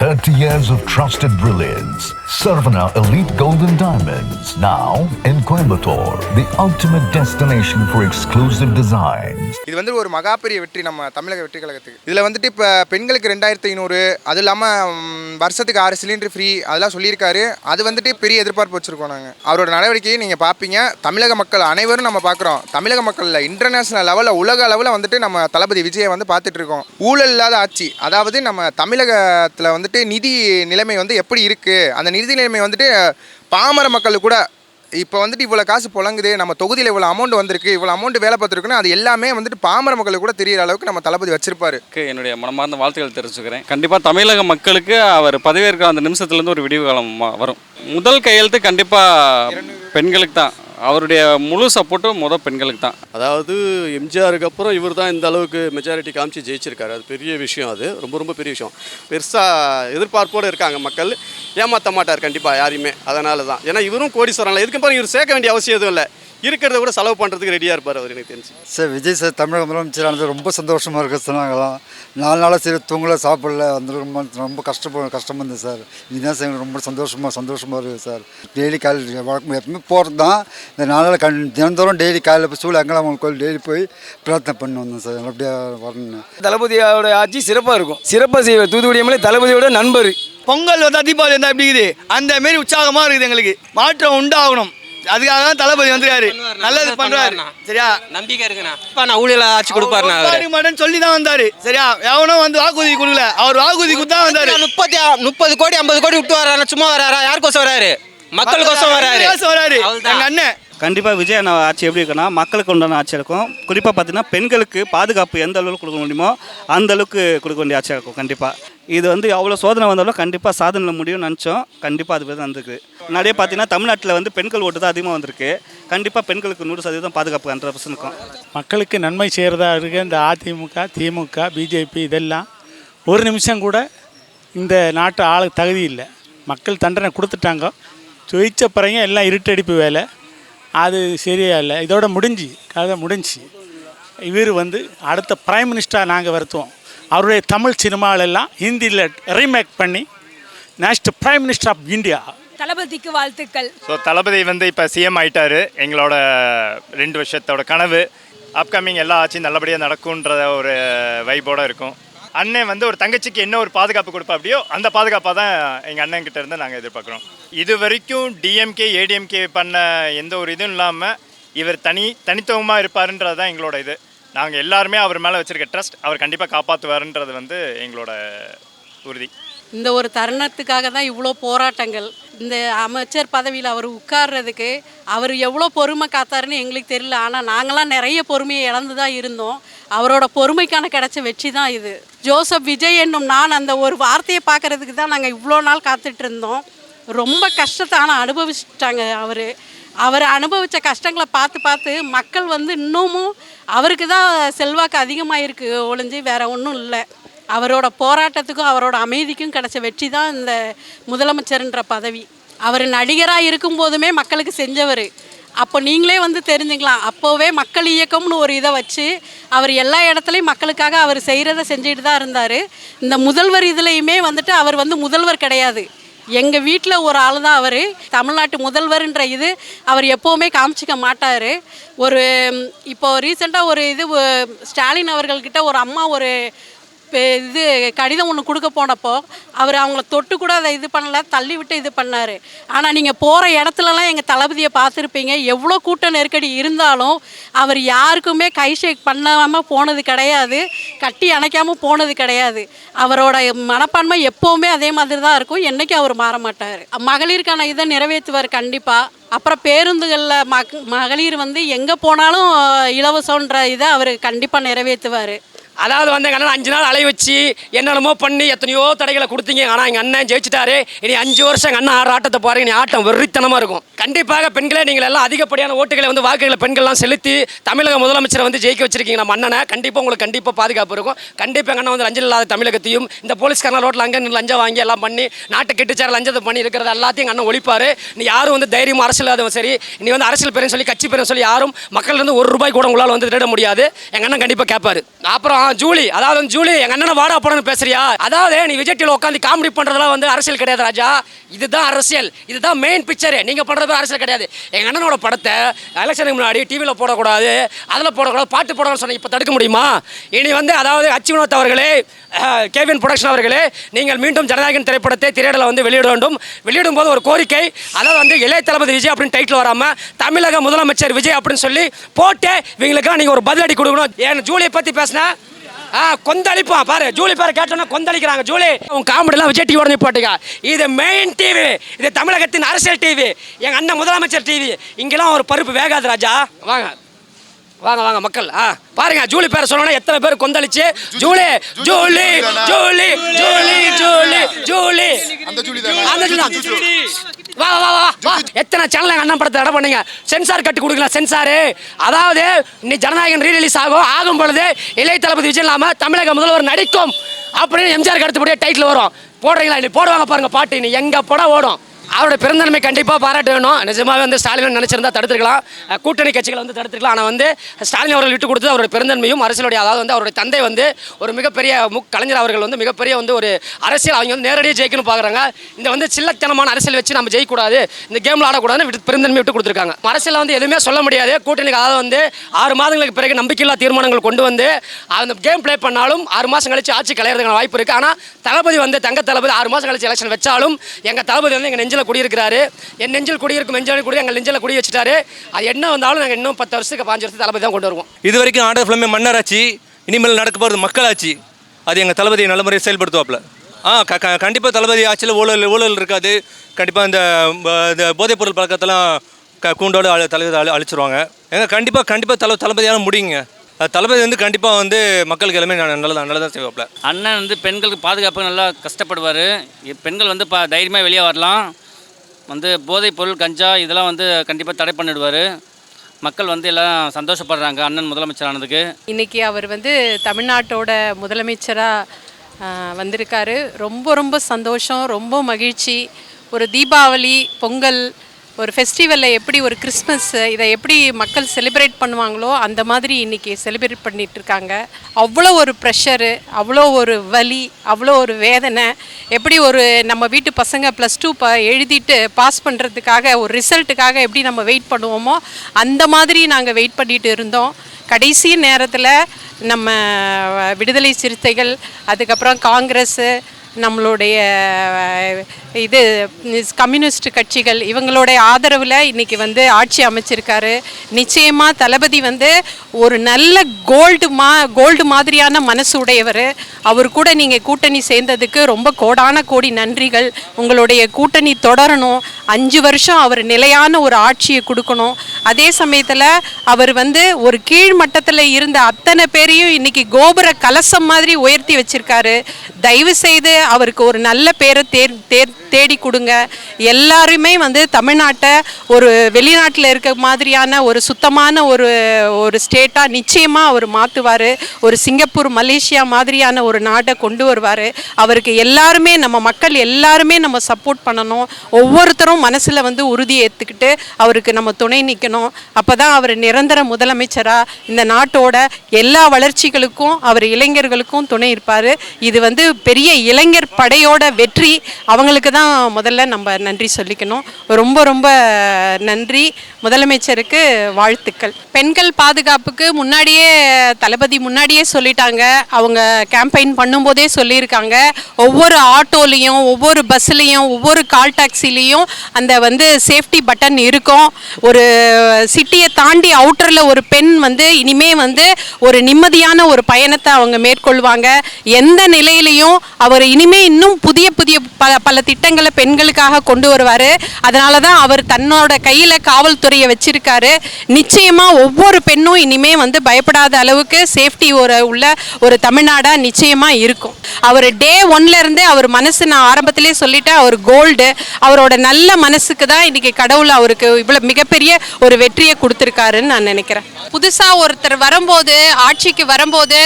30 years of trusted brilliance. Saravana Elite Golden Diamonds, now in Coimbatore, the ultimate destination for exclusive designs. இது வந்து ஒரு மகாபெரிய வெற்றி நம்ம தமிழக வெற்றி கழகத்துக்கு. இதில் வந்துட்டு இப்போ பெண்களுக்கு 2500, அது இல்லாமல் வருஷத்துக்கு 6 சிலிண்டர் ஃப்ரீ அதெல்லாம் சொல்லியிருக்காரு. அது வந்துட்டு பெரிய எதிர்பார்ப்பு வச்சுருக்கோம் நாங்கள். அவரோட நடவடிக்கையை நீங்கள் பார்ப்பீங்க. தமிழக மக்கள் அனைவரும் நம்ம பார்க்குறோம். தமிழக மக்களில் இன்டர்நேஷனல் லெவலில் உலக அளவில் வந்துட்டு நம்ம தளபதி விஜயை வந்து பார்த்துட்டு இருக்கோம். ஊழல் இல்லாத ஆட்சி, அதாவது நம்ம தமிழகத்தில் வந்துட்டு நிதி நிலைமை வந்து எப்படி இருக்குது, அந்த நிதி நிலைமை வந்துட்டு பாமர மக்களுக்கு கூட இப்போ வந்துட்டு இவ்வளோ காசு புழங்குது, நம்ம தொகுதியில் இவ்வளோ அமௌண்ட் வந்திருக்கு, இவ்வளோ அமௌண்ட் வேலை பார்த்துருக்குன்னா அது எல்லாமே வந்துட்டு பாமர மக்களுக்கு கூட தெரிகிற அளவுக்கு நம்ம தளபதி வச்சிருப்பாரு. என்னுடைய மனமார்ந்த வாழ்த்துக்கள் தெரிவிச்சுக்கிறேன். கண்டிப்பாக தமிழக மக்களுக்கு அவர் பதவியேற்கிற அந்த நிமிஷத்துலேருந்து ஒரு விடிவு காலம் வரும். முதல் கையெழுத்து கண்டிப்பாக பெண்களுக்கு தான். அவருடைய முழு சப்போர்ட்டும் பெண்களுக்கு தான். அதாவது எம்ஜிஆருக்கு அப்புறம் இவர் தான் இந்த அளவுக்கு மெஜாரிட்டி காமிச்சு ஜெயிச்சிருக்காரு. அது பெரிய விஷயம். அது ரொம்ப ரொம்ப பெரிய விஷயம். பெருசாக எதிர்பார்ப்போடு இருக்காங்க மக்கள். ஏமாற்ற மாட்டார் கண்டிப்பாக யாரையுமே. அதனால தான், ஏன்னா இவரும் கோடீஸ்வரன்ல இதுக்கு பாருங்க, இவர் சேர்க்க வேண்டிய அவசியம் எதுவும் இல்லை. இருக்கிறத கூட செலவு பண்ணுறதுக்கு ரெடியாக இருப்பார் அவர். எனக்கு தெரிஞ்சு சார் விஜய் சார் தமிழக முதலமைச்சரானது ரொம்ப சந்தோஷமாக இருக்குது. சொன்னாங்களாம் 4 நாளாக சரி தூங்கல சாப்பிடல வந்து ரொம்ப கஷ்டமாக இருந்தது சார். இதுதான் சார் எங்களுக்கு ரொம்ப சந்தோஷமாக இருக்குது சார். டெய்லி காலையில் வழக்கம் எப்பவுமே போகிறது தான். இந்த 4 நாள் தினந்தோறும் டெய்லி காலையில் போய் சூழல் அங்கெல்லாம் கோயில் டெய்லி போய் பிரார்த்தனை பண்ணி வந்தோம் சார். அப்படியே வரணும். தளபதியோட ஆட்சி சிறப்பாக இருக்கும். சிறப்பாக செய்வார். தூத்துக்குடி எம்எல்ஏ தளபதியோட நண்பர். பொங்கல் வந்தால் தீபாவளி வந்தால் எப்படி இருக்குது, அந்த மாரி உற்சாகமாக இருக்குது. எங்களுக்கு மாற்றம் உண்டாகணும். அதுக்காக தான் தளபதி வந்துருக்காரு. நல்லது பண்றாரு. சரியா, நம்பிக்கை இருக்குண்ணா. நான் ஊழல ஆட்சி கொடுப்பாரு சொல்லி தான் வந்தாரு. சரியா, எவனும் வந்து வாக்குறுதி கொடுக்கல. அவர் வாக்குறுதி கொடுத்தா வந்தாரு. 30 கோடி 50 கோடி விட்டு வர்றாரு. சும்மா வர்றாரா? யாருக்கோசம் வர்றாரு? மக்களுக்கோசம் வர்றாரு. எங்க அண்ணன் கண்டிப்பாக விஜய் ஆட்சி எப்படி இருக்குன்னா மக்களுக்கு உண்டான ஆட்சி இருக்கும். குறிப்பாக பார்த்தீங்கன்னா பெண்களுக்கு பாதுகாப்பு எந்த அளவுக்கு கொடுக்க முடியுமோ அந்த அளவுக்கு கொடுக்க வேண்டிய ஆட்சியாக இருக்கும். கண்டிப்பாக இது வந்து அவ்வளோ சோதனை வந்தாலும் கண்டிப்பாக சாதனை முடியும்னு நினச்சோம். கண்டிப்பாக அது வந்து வந்திருக்கு. நிறைய பார்த்தீங்கன்னா தமிழ்நாட்டில் வந்து பெண்கள் ஓட்டு தான் அதிகமாக வந்திருக்கு. கண்டிப்பாக பெண்களுக்கு 100% பாதுகாப்பு 100% இருக்கும். மக்களுக்கு நன்மை செய்கிறதா இருக்குது இந்த அதிமுக, திமுக, பிஜேபி இதெல்லாம் ஒரு நிமிஷம் கூட இந்த நாட்டு ஆளுக்கு தகுதி இல்லை. மக்கள் தண்டனை கொடுத்துட்டாங்க. ஜெயிச்ச பிறகு எல்லாம் இருட்டடிப்பு வேலை. அது சரியா இல்லை. இதோட கதை முடிஞ்சு. இவர் வந்து அடுத்த பிரைம் மினிஸ்டராக நாங்கள் வருத்துவோம். அவருடைய தமிழ் சினிமாவிலெல்லாம் ஹிந்தியில் ரீமேக் பண்ணி next prime minister of India. தளபதிக்கு வாழ்த்துக்கள். ஸோ தளபதி வந்து இப்போ சிஎம் ஆகிட்டார். எங்களோட 2 வருஷத்தோட கனவு அப்கமிங் எல்லா ஆட்சியும் நல்லபடியாக நடக்கும்ன்ற ஒரு வைபோடு இருக்கும். அண்ணன் வந்து ஒரு தங்கச்சிக்கு என்ன ஒரு பாதுகாப்பு கொடுப்பா அப்படியோ அந்த பாதுகாப்பாக தான் எங்கள் அண்ணன்கிட்ட இருந்து நாங்கள் எதிர்பார்க்குறோம். இது வரைக்கும் டிஎம்கே ஏடிஎம்கே பண்ண எந்த ஒரு இதுவும் இல்லாமல் இவர் தனித்துவமாக இருப்பாருன்றது தான் எங்களோட இது. நாங்கள் எல்லாருமே அவர் மேலே வச்சுருக்க ட்ரஸ்ட் அவர் கண்டிப்பாக காப்பாற்றுவாருன்றது வந்து எங்களோட உறுதி. இந்த ஒரு தருணத்துக்காக தான் இவ்வளோ போராட்டங்கள். இந்த அமைச்சர் பதவியில் அவர் உட்கார்றதுக்கு அவர் எவ்வளோ பொறுமை காத்தாருன்னு எங்களுக்கு தெரியல. ஆனால் நாங்களாம் நிறைய பொறுமையை இழந்து தான் இருந்தோம். அவரோட பொறுமைக்கான கிடைச்ச வெற்றி தான் இது. ஜோசப் விஜய் என்னும் நான் அந்த ஒரு வார்த்தையை பார்க்குறதுக்கு தான் நாங்கள் இவ்வளோ நாள் காத்துட்டு இருந்தோம். ரொம்ப கஷ்டத்தை ஆனால் அனுபவிச்சிட்டாங்க. அவர் அனுபவித்த கஷ்டங்களை பார்த்து மக்கள் வந்து இன்னமும் அவருக்கு தான் செல்வாக்கு அதிகமாக இருக்குது ஒழிஞ்சு வேறு ஒன்றும் இல்லை. அவரோட போராட்டத்துக்கும் அவரோட அமைதிக்கும் கிடைச்ச வெற்றி தான் இந்த முதலமைச்சர்ன்ற பதவி. அவர் நடிகராக இருக்கும்போதுமே மக்களுக்கு செஞ்சவர். அப்போ நீங்களே வந்து தெரிஞ்சுக்கலாம். அப்போவே மக்கள் இயக்கம்னு ஒரு இதை வச்சு அவர் எல்லா இடத்துலையும் மக்களுக்காக அவர் செய்கிறத செஞ்சுட்டு தான் இருந்தார். இந்த முதல்வர் இதுலேயுமே வந்துட்டு அவர் வந்து முதல்வர் கிடையாது. எங்கள் வீட்டில் ஒரு ஆள் தான் அவர். தமிழ்நாட்டு முதல்வர்ன்ற இது அவர் எப்போவுமே காமிச்சிக்க மாட்டார். இப்போது ரீசெண்டாக ஒரு இது ஸ்டாலின் அவர்கள்கிட்ட ஒரு அம்மா ஒரு இது கடிதம் ஒன்று கொடுக்க போனப்போ அவர் அவங்கள தொட்டு கூட அதை இது பண்ணல, தள்ளி விட்டு இது பண்ணார். ஆனால் நீங்கள் போகிற இடத்துலலாம் எங்கள் தளபதியை பார்த்துருப்பீங்க. எவ்வளோ கூட்ட நெருக்கடி இருந்தாலும் அவர் யாருக்குமே கை ஷேக் பண்ணாமல் போனது கிடையாது, கட்டி அணைக்காமல் போனது கிடையாது. அவரோட மனப்பான்மை எப்போவுமே அதே மாதிரி தான் இருக்கும். என்றைக்கும் அவர் மாற மாட்டார். மகளிருக்கான இதை நிறைவேற்றுவார் கண்டிப்பாக. அப்புறம் பேருந்துகளில் மகளிர் வந்து எங்கே போனாலும் இலவசன்ற இதை அவர் கண்டிப்பாக நிறைவேற்றுவார். அதாவது வந்து எங்கள் அண்ணன் 5 நாள் அலைய வச்சு என்னென்னமோ பண்ணி எத்தனையோ தடைகளை கொடுத்தீங்க. ஆனால் எங்கள் அண்ணன் ஜெயிச்சிட்டாரு. இனி 5 வருஷம் எங்கள் அண்ணன் ஆடுற ஆட்டத்தை பாருங்க. இனி ஆட்டம் வெறித்தனமாக இருக்கும். கண்டிப்பாக பெண்களே நீங்கள் எல்லாம் அதிகப்படியான ஓட்டுகளை வந்து வாக்குகளை பெண்கள்லாம் செலுத்தி தமிழக முதலமைச்சரை வந்து ஜெயிக்க வச்சிருக்கீங்க நம்ம அண்ணனை. கண்டிப்பாக உங்களுக்கு கண்டிப்பாக பாதுகாப்பு இருக்கும். கண்டிப்பாக எங்கள் அண்ணன் வந்து லஞ்சம் இல்லாத தமிழகத்தையும் இந்த போலீஸ்காரன் ரோட்டில் அங்கே லஞ்சம் வாங்கி எல்லாம் பண்ணி நாட்டை கெட்டுச்சார லஞ்சத்தை பண்ணி இருக்கிறது எல்லாத்தையும் எங்கள் அண்ணன் ஒழிப்பார். நீ யாரும் வந்து தைரியமாக அரசியல் சரி நீ வந்து அரசியல் பேருன்னு சொல்லி கட்சி பேருன்னு சொல்லி யாரும் மக்கள் இருந்து 1 ரூபாய் கூட உங்களால் வந்து திருட முடியாது. எங்கள் அண்ணன் கண்டிப்பாக கேட்பாரு. அப்புறம் ஜூலி, அதாவது ஜூலி எங்க அண்ணனை வாடா போடன்னு பேசுறியா? அதாவது நீ விஜய் டிவியில் உட்காந்து காமெடி பண்றதெல்லாம் வந்து அரசியல் கிடையாது ராஜா. இதுதான் அரசியல், இதுதான் மெயின் பிக்சர். நீங்க பண்றது அரசியல் கிடையாது. எங்க அண்ணனோட படத்தை எலெக்ஷனுக்கு முன்னாடி டிவியில் போடக்கூடாது, அதில் போடக்கூடாது, பாட்டு போடக்கூடாதுன்னு சொன்ன இப்போ தடுக்க முடியுமா? இனி வந்து அதாவது அச்சு வினோத் அவர்களே, கேவின் ப்ரொடக்ஷன் அவர்களே, நீங்கள் மீண்டும் ஜனநாயகன் திரைப்படத்தை திரையிடல வந்து வெளியிட வேண்டும். வெளியிடும் போது ஒரு கோரிக்கை, அதாவது வந்து இளைய தளபதி விஜய் அப்படின்னு டைட்டில் வராமல் தமிழக முதலமைச்சர் விஜய் அப்படின்னு சொல்லி போட்டு இவங்களுக்காக நீங்கள் ஒரு பதிலடி கொடுக்கணும். ஏன் ஜூலியை பற்றி பேசினா கொந்தளிப்பா பாரு, ஜூலி பேரை கேட்டோன்னா கொந்தளிக்கிறாங்க. ஜூலி உங்க காமெடிலாம் விஜய் டிவி உடனே போட்டுங்க. இது மெயின் டிவி, இது தமிழகத்தின் அரசியல் டிவி, எங்க அண்ணன் முதலமைச்சர் டிவி. இங்கெல்லாம் ஒரு பருப்பு வேகாது ராஜா. வாங்க வாங்க வாங்க மக்கள், பாருங்க ஜூலி பேரை சொன்னோன்னா எத்தனை பேர் கொந்தளிச்சு ஜூலி ஜூலி ஜூலி ஜூலி ஜூலி ஜூலி அந்த வா வா வா வா. எத்தனை சேனல் எங்கள் அண்ணன் படத்தை தடை பண்ணீங்க? சென்சார் கட்டு கொடுக்கலாம், சென்சாரு. அதாவது நீ ஜனநாயகன் ரீரிலீஸ் ஆகும் பொழுது இளைய தளபதி விஜய் இல்லாமல் தமிழக முதல்வர் நடிக்கும் அப்படின்னு எம்ஜிஆர் அடுத்தபடியே டைட்டில் வரும். போடுறீங்களா? நீ போடுவாங்க பாருங்க பாட்டு, நீ எங்க படம் ஓடும். அவரோட பிறந்தன்மை கண்டிப்பாக பாராட்ட வேணும். நிஜமாவே வந்து ஸ்டாலின் நினைச்சிருந்தா தடுத்துருக்கலாம், கூட்டணி கட்சிகளை வந்து தடுத்துருக்கலாம். ஆனால் வந்து ஸ்டாலின் அவர்கள் விட்டு கொடுத்தது அவருடைய பிறந்தன்மையும் அரசியலுடைய, அதாவது வந்து அவருடைய தந்தை வந்து ஒரு மிகப்பெரிய கலைஞர் அவர்கள் வந்து மிகப்பெரிய வந்து ஒரு அரசியல் அவங்க வந்து நேரடியாக ஜெயிக்கணும் பார்க்குறாங்க. இந்த வந்து சில்லத்தனமான அரசியல் வச்சு நம்ம ஜெயிக்கக்கூடாது, இந்த கேமில் ஆடக்கூடாதுன்னு பிறந்தன்மை விட்டு கொடுத்துருக்காங்க. அரசியலில் வந்து எதுவுமே சொல்ல முடியாது. கூட்டணிக்கு அதாவது வந்து 6 மாதங்களுக்கு பிறகு நம்பிக்கையில்லா தீர்மானங்கள் கொண்டு வந்து அந்த கேம் பிளே பண்ணாலும் 6 மாதம் கழிச்சு ஆட்சி கலையிறதுக்கான வாய்ப்பு இருக்குது. ஆனால் தளபதி வந்து தங்க தளபதி 6 மாதம் கழிச்சு எலெக்ஷன் வச்சாலும் எங்கள் தளபதி வந்து எங்கள் நெஞ்சில் குடியிருக்கிறாரு. என் நெஞ்சில் குடியிருக்கும் நெஞ்சில் குடி எங்கள் நெஞ்சில் குடி வச்சுட்டாரு. அது என்ன வந்தாலும் நாங்கள் இன்னும் 10 வருஷத்துக்கு 5 வருஷத்துக்கு தளபதி தான் கொண்டு வருவோம். இது வரைக்கும் ஆண்டர் ஃபிலிமே மன்னராட்சி, இனிமேல் நடக்க போகிறது மக்களாட்சி. அது எங்கள் தளபதியை நல்ல முறையை செயல்படுத்துவாப்பில். கண்டிப்பாக தளபதி ஆட்சியில் ஊழல் இருக்காது. கண்டிப்பாக இந்த போதைப்பொருள் பழக்கத்தெல்லாம் கூண்டோடு தளபதி அழிச்சிருவாங்க. கண்டிப்பாக தளபதியான முடியுங்க. தளபதி வந்து கண்டிப்பாக வந்து மக்களுக்கு எல்லாமே நல்லதான் செய்வாப்ல. அண்ணன் வந்து பெண்களுக்கு பாதுகாப்பு நல்லா கஷ்டப்படுவார். பெண்கள் வந்து தைரியமாக வெளியே வரலாம். வந்து போதைப் பொருள் கஞ்சா இதெல்லாம் வந்து கண்டிப்பாக தடை பண்ணிடுவார். மக்கள் வந்து எல்லாம் சந்தோஷப்படுறாங்க அண்ணன் முதலமைச்சர் ஆனதுக்கு. இன்றைக்கி அவர் வந்து தமிழ்நாட்டோட முதலமைச்சராக வந்திருக்காரு. ரொம்ப ரொம்ப சந்தோஷம், ரொம்ப மகிழ்ச்சி. ஒரு தீபாவளி, பொங்கல், ஒரு ஃபெஸ்டிவலில் எப்படி ஒரு கிறிஸ்மஸ் இதை எப்படி மக்கள் செலிப்ரேட் பண்ணுவாங்களோ அந்த மாதிரி இன்றைக்கி செலிப்ரேட் பண்ணிகிட்ருக்காங்க. அவ்வளோ ஒரு ப்ரெஷரு, அவ்வளோ ஒரு வலி, அவ்வளோ ஒரு வேதனை. எப்படி ஒரு நம்ம வீட்டு பசங்க +2 எழுதிட்டு பாஸ் பண்ணுறதுக்காக ஒரு ரிசல்ட்டுக்காக எப்படி நம்ம வெயிட் பண்ணுவோமோ அந்த மாதிரி நாங்கள் வெயிட் பண்ணிட்டு இருந்தோம். கடைசி நேரத்தில் நம்ம விடுதலை சிறுத்தைகள், அதுக்கப்புறம் காங்கிரஸு, நம்மளுடைய இது கம்யூனிஸ்ட் கட்சிகள் இவங்களுடைய ஆதரவில் இன்றைக்கி வந்து ஆட்சி அமைச்சிருக்காரு. நிச்சயமாக தளபதி வந்து ஒரு நல்ல கோல்டு மாதிரியான மனசு உடையவர். அவர் கூட நீங்கள் கூட்டணி சேர்ந்ததுக்கு ரொம்ப கோடி நன்றிகள். உங்களுடைய கூட்டணி தொடரணும். 5 வருஷம் அவர் நிலையான ஒரு ஆட்சியை கொடுக்கணும். அதே சமயத்தில் அவர் வந்து ஒரு கீழ்மட்டத்தில் இருந்த அத்தனை பேரையும் இன்றைக்கி கோபுர கலசம் மாதிரி உயர்த்தி வச்சிருக்காரு. தயவு செய்து அவருக்கு ஒரு நல்ல பேரை தேடி கொடுங்க. எல்லாருமே வந்து தமிழ்நாட்டை ஒரு வெளிநாட்டில் இருக்க மாதிரியான ஒரு சுத்தமான ஒரு ஸ்டேட்டாக நிச்சயமாக அவர் மாற்றுவார். ஒரு சிங்கப்பூர், மலேசியா மாதிரியான ஒரு நாட்டை கொண்டு வருவார். அவருக்கு எல்லாருமே, நம்ம மக்கள் எல்லாருமே நம்ம சப்போர்ட் பண்ணணும். ஒவ்வொருத்தரும் மனசில் வந்து உறுதியை ஏற்றுக்கிட்டு அவருக்கு நம்ம துணை நிற்கணும். அப்போ தான் அவர் நிரந்தர முதலமைச்சராக இந்த நாட்டோட எல்லா வளர்ச்சிகளுக்கும் அவர் இளைஞர்களுக்கும் துணை இருப்பார். இது வந்து பெரிய இளைஞர் படையோட வெற்றி. அவங்களுக்கு தான் முதல்ல நம்ம நன்றி சொல்லிக்கணும். ரொம்ப ரொம்ப நன்றி. முதலமைச்சருக்கு வாழ்த்துக்கள். பெண்கள் பாதுகாப்புக்கு தளபதி முன்னாடியே சொல்லிட்டாங்க. அவங்க கேம்பெயின் பண்ணும்போதே சொல்லியிருக்காங்க. ஒவ்வொரு ஆட்டோலையும், ஒவ்வொரு பஸ்லையும், ஒவ்வொரு கால் டாக்ஸிலையும் அந்த வந்து சேஃப்டி பட்டன் இருக்கும். ஒரு சிட்டியை தாண்டி அவுட்டரில் ஒரு பெண் வந்து இனிமே வந்து ஒரு நிம்மதியான ஒரு பயணத்தை அவங்க மேற்கொள்வாங்க. எந்த நிலையிலையும் அவர் இனிமே இன்னும் புதிய பல திட்டங்களை பெண்களுக்காக கொண்டு வருவார். அதனால தான் அவர் தன்னோட கையில் காவல்துறையை வச்சிருக்காரு. நிச்சயமாக ஒவ்வொரு பெண்ணும் இனிமே வந்து பயப்படாத அளவுக்கு சேஃப்டி உள்ள ஒரு தமிழ்நாடாக நிச்சயமாக இருக்கும். அவர் டே 1லேருந்தே அவர் மனசு, நான் ஆரம்பத்திலே சொல்லிட்டேன், அவர் கோல்டு. அவரோட நல்ல மனசுக்கு தான் இன்றைக்கி கடவுள் அவருக்கு இவ்வளோ மிகப்பெரிய ஒரு வெற்றியை கொடுத்துருக்காருன்னு நான் நினைக்கிறேன். புதுசாக ஒருத்தர் வரும்போது, ஆட்சிக்கு வரும்போது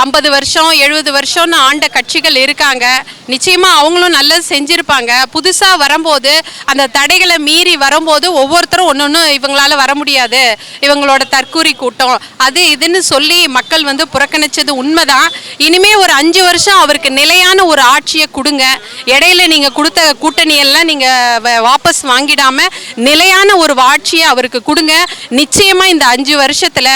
50 வருஷம் 70 வருஷம்னு ஆண்ட கட்சிகள் இருக்காங்க. நிச்சயமாக அவங்களும் நல்லது செஞ்சுருப்பாங்க. புதுசாக வரும்போது அந்த தடைகளை மீறி வரும்போது ஒவ்வொருத்தரும் ஒன்று இவங்களால வர முடியாது, இவங்களோட தற்கூரி கூட்டம் அது இதுன்னு சொல்லி மக்கள் வந்து புறக்கணிச்சது உண்மைதான். இனிமே ஒரு 5 வருஷம் அவருக்கு நிலையான ஒரு ஆட்சியை கொடுங்க. இடையில நீங்கள் கொடுத்த கூட்டணியெல்லாம் நீங்கள் வாபஸ் வாங்கிடாம நிலையான ஒரு ஆட்சியை அவருக்கு கொடுங்க. நிச்சயமாக இந்த 5 வருஷத்தில்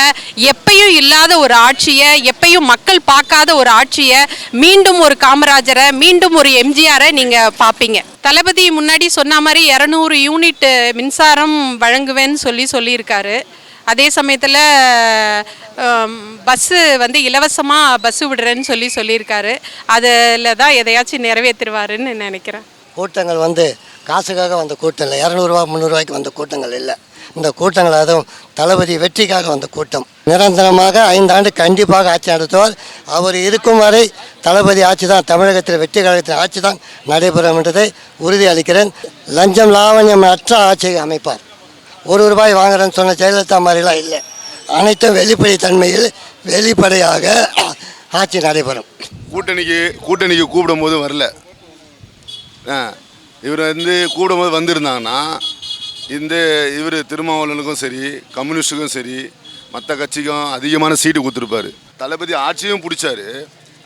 எப்பயும் இல்லாத ஒரு ஆட்சியை, எப்பயும் மக்கள் பார்க்காத ஒரு ஆட்சியை, மீண்டும் ஒரு காமராஜரை, மீண்டும் ஒரு எம்ஜிஆரை நீங்கள் பார்ப்பீங்க. தளபதி முன்னாடி சொன்ன மாதிரி 200 யூனிட் மின்சாரம் வழங்குவேன்னு சொல்லியிருக்காரு. அதே சமயத்தில் பஸ்ஸு வந்து இலவசமாக பஸ்ஸு விடுறேன்னு சொல்லியிருக்காரு. அதில் தான் எதையாச்சும் நிறைவேற்றுவாருன்னு நினைக்கிறேன். கூட்டங்கள் வந்து காசுக்காக வந்த கூட்டம் இல்லை, 200 ரூபா 300 ரூபாய்க்கு வந்த கூட்டங்கள் இல்லை. இந்த கூட்டங்கள் அதுவும் தளபதி வெற்றிக்காக வந்த கூட்டம். நிரந்தரமாக 5 ஆண்டு கண்டிப்பாக ஆட்சி நடத்துவார். அவர் இருக்கும் வரை தளபதி ஆட்சி தான், தமிழகத்தில் வெற்றி கழகத்தின் ஆட்சி தான் நடைபெறும் என்றதை உறுதி அளிக்கிறேன். லஞ்சம் லாவண்யம் அற்ற ஆட்சியை அமைப்பார். 1 ரூபாய் வாங்குறேன்னு சொன்ன ஜெயலலிதா மாதிரிலாம் இல்லை. அனைத்தும் வெளிப்படைத்தன்மையில் வெளிப்படையாக ஆட்சி நடைபெறும். கூட்டணிக்கு கூப்பிடும் போது வரல, இவர் வந்து கூப்பிடும்போது வந்திருந்தாங்கன்னா இவர் திருமாவளவனுக்கும் சரி, கம்யூனிஸ்ட்டுக்கும் சரி, மற்ற கட்சிக்கும் அதிகமான சீட்டு கொடுத்துருப்பாரு. தளபதி ஆட்சியும் பிடிச்சாரு,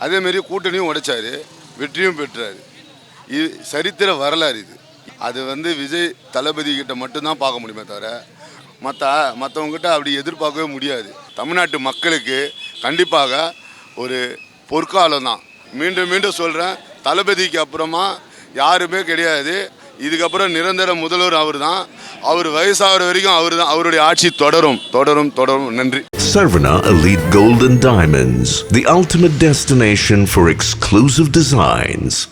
அதேமாரி கூட்டணியும் உடைச்சாரு, வெற்றியும் பெற்றார். இது சரித்திர வரலாறு. இது அது வந்து விஜய் தளபதி கிட்ட மட்டும்தான் பார்க்க முடியுமே தவிர மற்றவங்ககிட்ட அப்படி எதிர்பார்க்கவே முடியாது. தமிழ்நாட்டு மக்களுக்கு கண்டிப்பாக ஒரு பொற்காலம் தான். மீண்டும் மீண்டும் சொல்கிறேன், தளபதிக்கு அப்புறமா யாருமே கிடையாது. இதுக்கப்புறம் நிரந்தர முதல்வர் அவர் தான். அவர் வயசாகிற வரைக்கும் அவர் தான், அவருடைய ஆட்சி தொடரும். நன்றி. Sarvana Elite Gold and Diamonds, the ultimate destination for exclusive designs.